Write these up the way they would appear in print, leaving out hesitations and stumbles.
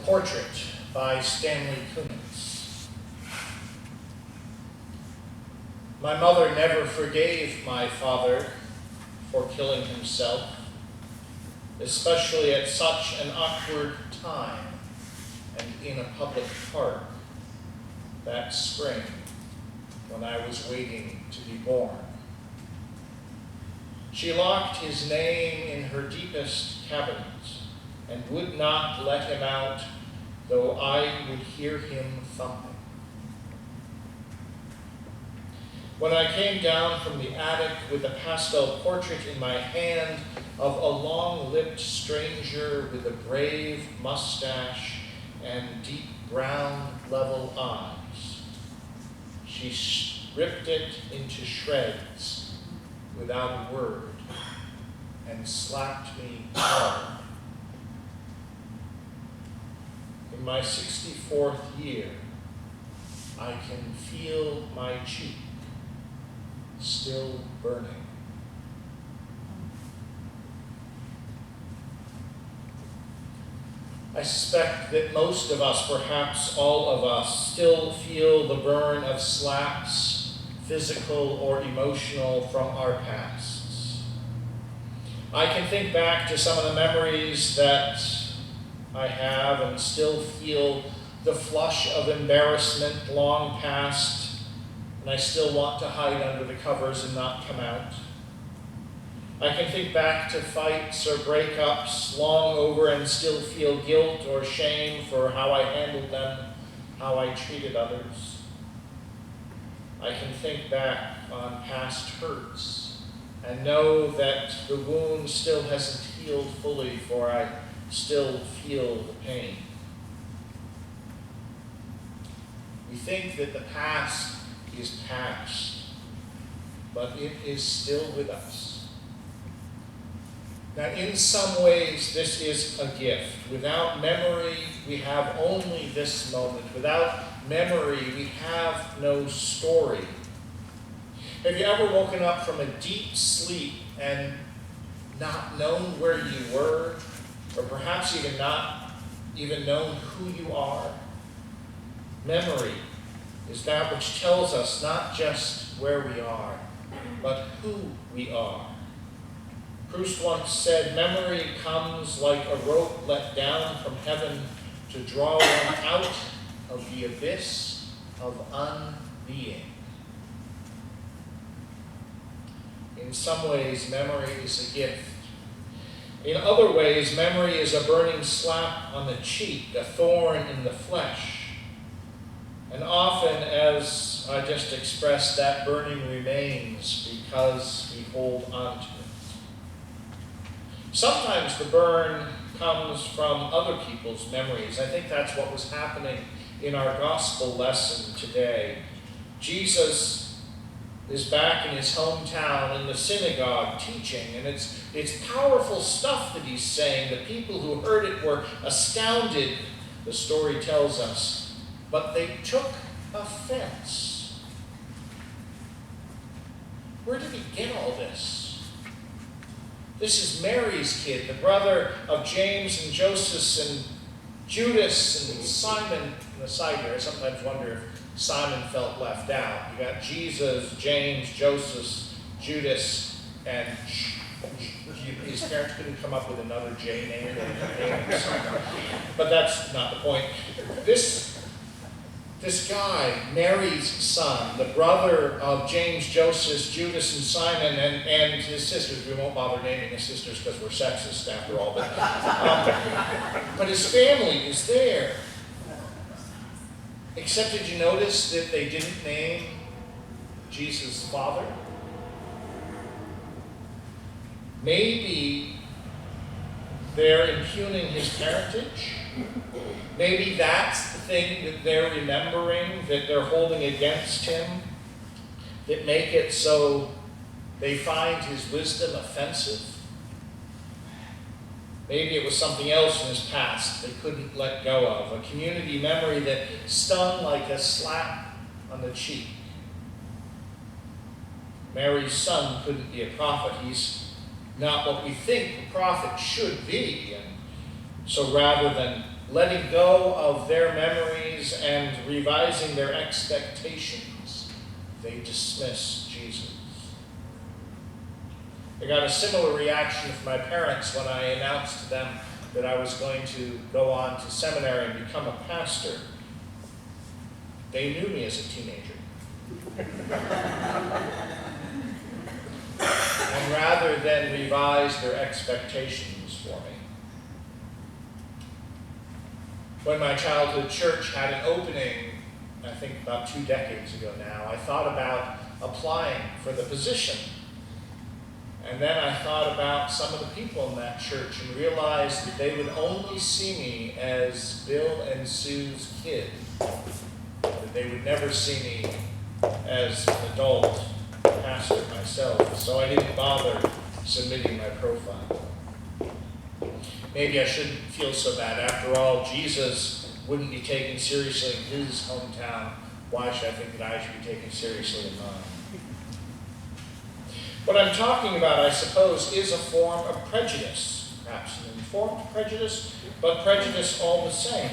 Portrait by Stanley Kunitz. My mother never forgave my father for killing himself, especially at such an awkward time and in a public park that spring when I was waiting to be born. She locked his name in her deepest cabinet and would not let him out, though I would hear him thumping. When I came down from the attic with a pastel portrait in my hand of a long-lipped stranger with a brave mustache and deep brown level eyes, she ripped it into shreds without a word and slapped me hard. In my 64th year, I can feel my cheek still burning. I suspect that most of us, perhaps all of us, still feel the burn of slaps, physical or emotional, from our pasts. I can think back to some of the memories that I have and still feel the flush of embarrassment long past, and I still want to hide under the covers and not come out. I can think back to fights or breakups long over and still feel guilt or shame for how I handled them, how I treated others. I can think back on past hurts and know that the wound still hasn't healed fully, for I still feel the pain. We think that the past is past, but it is still with us. Now, in some ways, this is a gift. Without memory, we have only this moment. Without memory, we have no story. Have you ever woken up from a deep sleep and not known where you were, or perhaps even not even known who you are? Memory is that which tells us not just where we are, but who we are. Proust once said, "Memory comes like a rope let down from heaven to draw one out of the abyss of unbeing." In some ways, memory is a gift. In other ways, memory is a burning slap on the cheek, a thorn in the flesh. And often, as I just expressed, that burning remains because we hold on to it. Sometimes the burn comes from other people's memories. I think that's what was happening in our gospel lesson today. Jesus is back in his hometown in the synagogue teaching, and it's powerful stuff that he's saying. The people who heard it were astounded, the story tells us, but they took offense. Where did he get all this? This is Mary's kid, the brother of James and Joseph and Judas and Simon. On the side here, I sometimes wonder if Simon felt left out. You got Jesus, James, Joseph, Judas, and his parents couldn't come up with another J name. But that's not the point. This guy, Mary's son, the brother of James, Joseph, Judas, and Simon, and his sisters. We won't bother naming his sisters because we're sexist after all. But his family is there. Except, did you notice that they didn't name Jesus' father? Maybe they're impugning his parentage. Maybe that's the thing that they're remembering, that they're holding against him, that make it so they find his wisdom offensive. Maybe it was something else in his past they couldn't let go of, a community memory that stung like a slap on the cheek. Mary's son couldn't be a prophet. He's not what we think a prophet should be. And so rather than letting go of their memories and revising their expectations, they dismiss Jesus. I got a similar reaction from my parents when I announced to them that I was going to go on to seminary and become a pastor. They knew me as a teenager. And rather than revise their expectations for me, when my childhood church had an opening, I think about 2 decades ago now, I thought about applying for the position. And then I thought about some of the people in that church and realized that they would only see me as Bill and Sue's kid. That they would never see me as an adult pastor myself. So I didn't bother submitting my profile. Maybe I shouldn't feel so bad. After all, Jesus wouldn't be taken seriously in his hometown. Why should I think that I should be taken seriously in mine? What I'm talking about, I suppose, is a form of prejudice, perhaps an informed prejudice, but prejudice all the same.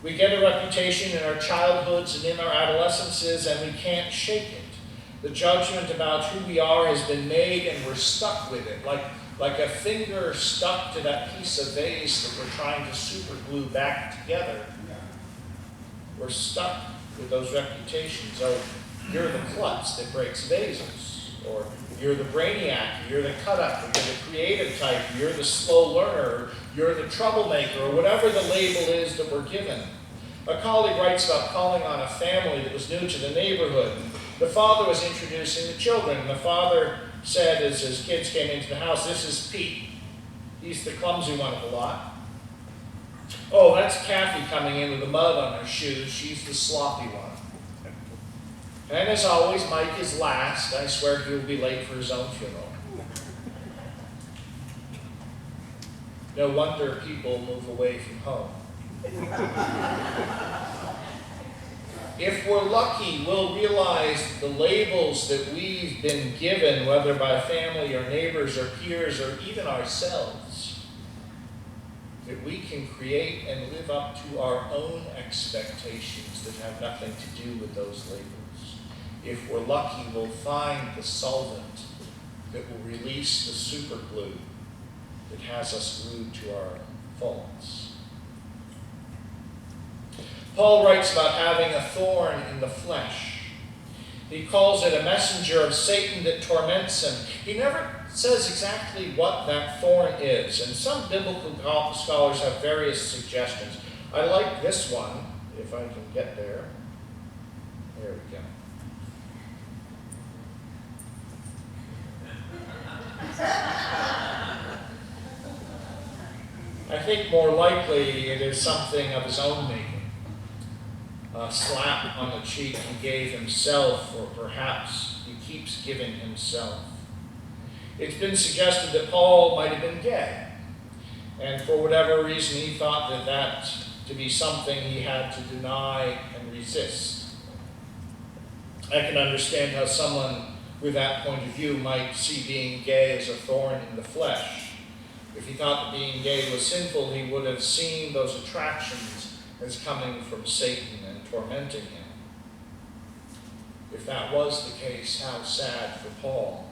We get a reputation in our childhoods and in our adolescences, and we can't shake it. The judgment about who we are has been made, and we're stuck with it, like a finger stuck to that piece of vase that we're trying to super glue back together. We're stuck with those reputations. Oh, you're the klutz that breaks vases. Or you're the brainiac, you're the cut-up, you're the creative type, you're the slow learner, you're the troublemaker, or whatever the label is that we're given. A colleague writes about calling on a family that was new to the neighborhood. The father was introducing the children, and the father said as his kids came into the house, "This is Pete. He's the clumsy one of the lot. Oh, that's Kathy coming in with the mud on her shoes. She's the sloppy one. And as always, Mike is last. I swear he will be late for his own funeral." No wonder people move away from home. If we're lucky, we'll realize the labels that we've been given, whether by family or neighbors or peers or even ourselves, that we can create and live up to our own expectations that have nothing to do with those labels. If we're lucky, we'll find the solvent that will release the super glue that has us glued to our faults. Paul writes about having a thorn in the flesh. He calls it a messenger of Satan that torments him. He never says exactly what that thorn is, and some biblical scholars have various suggestions. I like this one, if I can get there. There we go. I think more likely it is something of his own making. A slap on the cheek he gave himself, or perhaps he keeps giving himself. It's been suggested that Paul might have been gay, and for whatever reason he thought that to be something he had to deny and resist. I can understand how someone with that point of view might see being gay as a thorn in the flesh. If he thought that being gay was sinful, he would have seen those attractions as coming from Satan and tormenting him. If that was the case, how sad for Paul.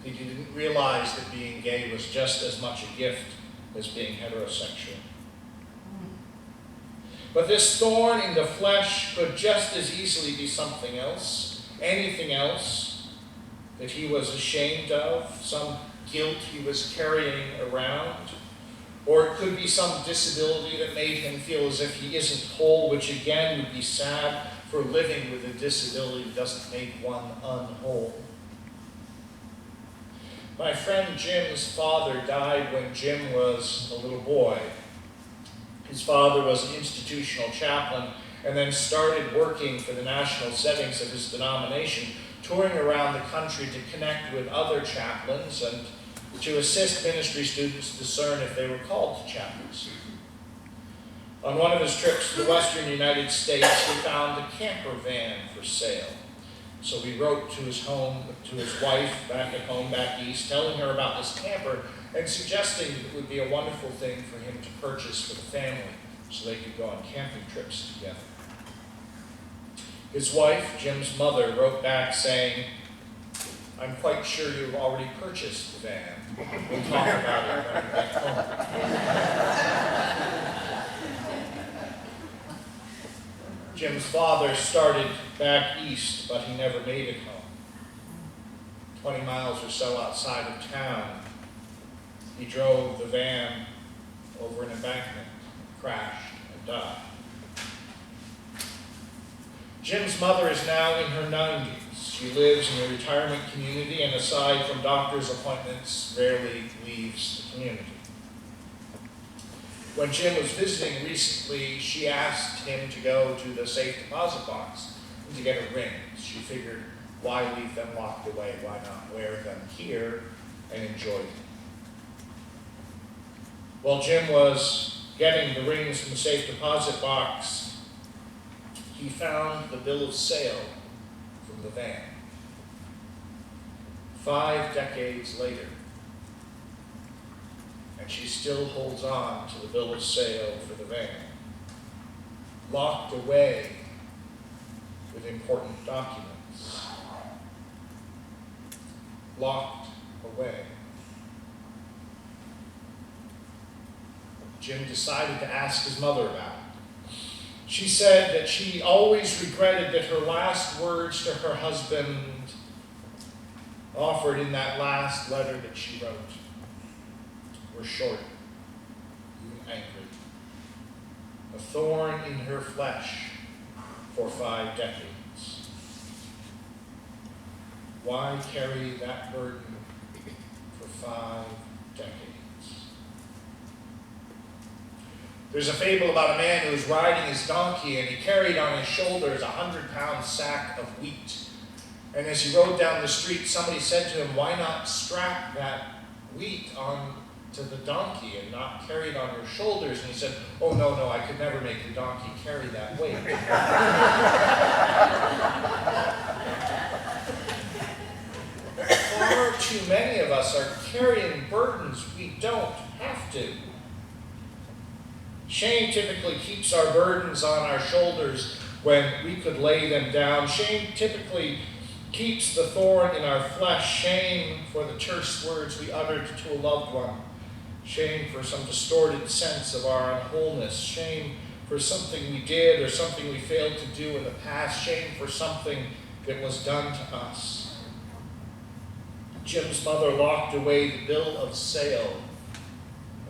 He didn't realize that being gay was just as much a gift as being heterosexual. But this thorn in the flesh could just as easily be something else, anything else that he was ashamed of, some guilt he was carrying around. Or it could be some disability that made him feel as if he isn't whole, which again would be sad, for living with a disability doesn't make one unwhole. My friend Jim's father died when Jim was a little boy. His father was an institutional chaplain and then started working for the national settings of his denomination, touring around the country to connect with other chaplains and to assist ministry students discern if they were called to chaplaincy. On one of his trips to the western United States, he found a camper van for sale. So he wrote to his wife back at home, back east, telling her about this camper and suggesting that it would be a wonderful thing for him to purchase for the family so they could go on camping trips together. His wife, Jim's mother, wrote back saying, "I'm quite sure you've already purchased the van. We'll talk about it when we get home." Jim's father started back east, but he never made it home. 20 miles or so outside of town, he drove the van over an embankment, crashed, and died. Jim's mother is now in her 90s. She lives in a retirement community and, aside from doctor's appointments, rarely leaves the community. When Jim was visiting recently, she asked him to go to the safe deposit box and to get her rings. She figured, why leave them locked away? Why not wear them here and enjoy them? While Jim was getting the rings from the safe deposit box, he found the bill of sale from the van. 5 decades later, and she still holds on to the bill of sale for the van, locked away with important documents. Locked away. Jim decided to ask his mother about it. She said that she always regretted that her last words to her husband, offered in that last letter that she wrote, were short, even angry. A thorn in her flesh for 5 decades. Why carry that burden for 5 decades? There's a fable about a man who was riding his donkey, and he carried on his shoulders a 100-pound sack of wheat. And as he rode down the street, somebody said to him, "Why not strap that wheat on to the donkey and not carry it on your shoulders?" And he said, "Oh, no, I could never make the donkey carry that weight." Far too many of us are carrying burdens we don't have to. Shame typically keeps our burdens on our shoulders when we could lay them down. Shame typically keeps the thorn in our flesh. Shame for the terse words we uttered to a loved one. Shame for some distorted sense of our unwholeness. Shame for something we did or something we failed to do in the past. Shame for something that was done to us. Jim's mother locked away the bill of sale.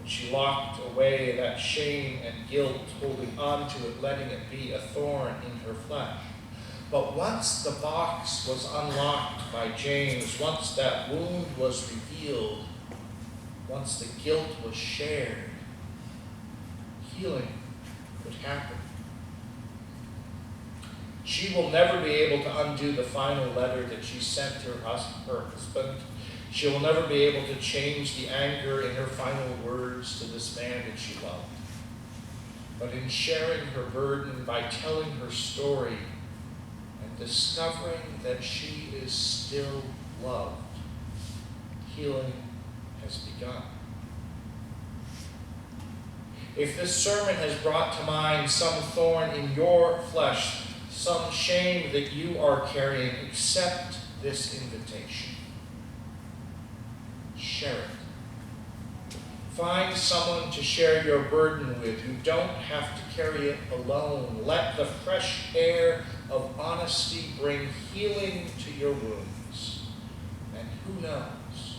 She locked away that shame and guilt, holding on to it, letting it be a thorn in her flesh. But once the box was unlocked by James, once that wound was revealed, once the guilt was shared, healing could happen. She will never be able to undo the final letter that she sent her husband. She will never be able to change the anger in her final words to this man that she loved. But in sharing her burden, by telling her story and discovering that she is still loved, healing has begun. If this sermon has brought to mind some thorn in your flesh, some shame that you are carrying, accept this invitation. Share it. Find someone to share your burden with. You don't have to carry it alone. Let the fresh air of honesty bring healing to your wounds. And who knows?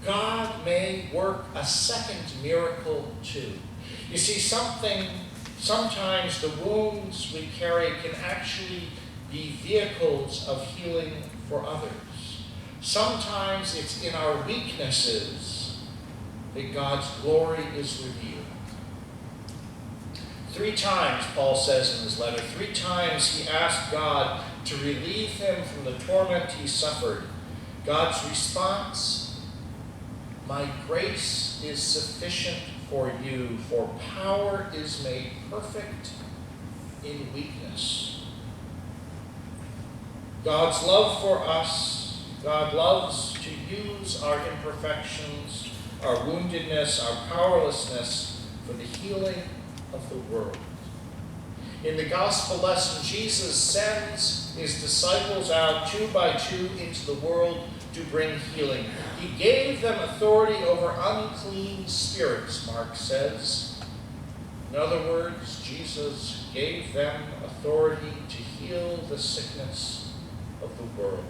God may work a second miracle too. You see, sometimes the wounds we carry can actually be vehicles of healing for others. Sometimes it's in our weaknesses that God's glory is revealed. 3 times, Paul says in his letter, 3 times he asked God to relieve him from the torment he suffered. God's response, "My grace is sufficient for you, for power is made perfect in weakness." God's love for us, God loves to use our imperfections, our woundedness, our powerlessness for the healing of the world. In the gospel lesson, Jesus sends his disciples out 2 by 2 into the world to bring healing. He gave them authority over unclean spirits, Mark says. In other words, Jesus gave them authority to heal the sickness of the world.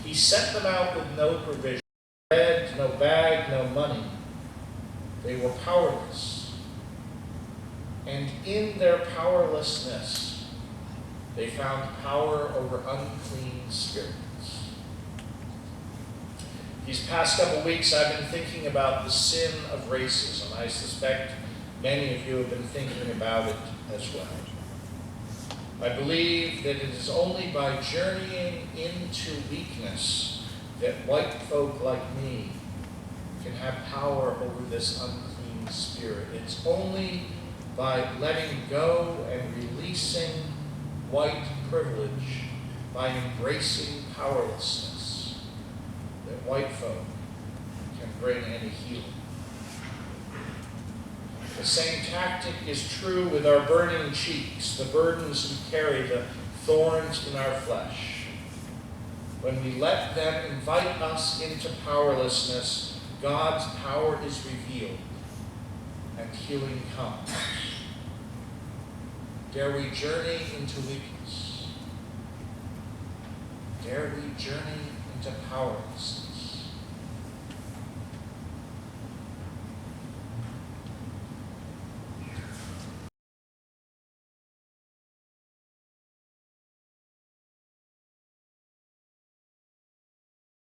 He sent them out with no provision, bread, no bag, no money. They were powerless. And in their powerlessness, they found power over unclean spirits. These past couple weeks, I've been thinking about the sin of racism. I suspect many of you have been thinking about it as well. I believe that it is only by journeying into weakness that white folk like me can have power over this unclean spirit. It's only by letting go and releasing white privilege, by embracing powerlessness, that white folk can bring any healing. The same tactic is true with our burning cheeks, the burdens we carry, the thorns in our flesh. When we let them invite us into powerlessness, God's power is revealed and healing comes. Dare we journey into weakness? Dare we journey into powerlessness?